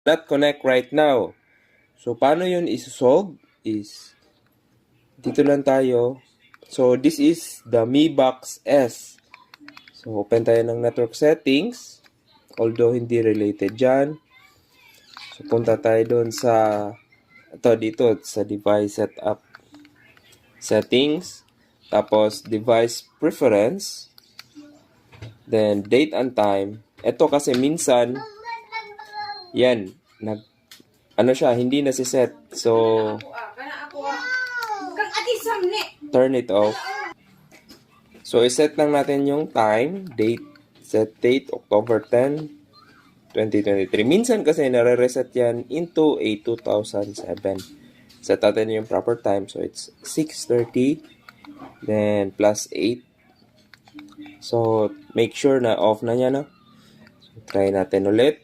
not connect right now. So, paano yun isosolve is, dito lang tayo. So, this is the Mi Box S. So, open tayo ng network settings. Although, hindi related dyan. So, punta tayo doon sa, dito, sa device setup settings. Tapos, device preference. Then, date and time. Ito kasi minsan, yan, hindi nasiset. So, turn it off. So, iset lang natin yung time, set date, October 10, 2023. Minsan kasi nare-reset yan into a 2007. Set natin yung proper time. So, it's 6:30, then plus 8. So, make sure na off na yan. So, try natin ulit.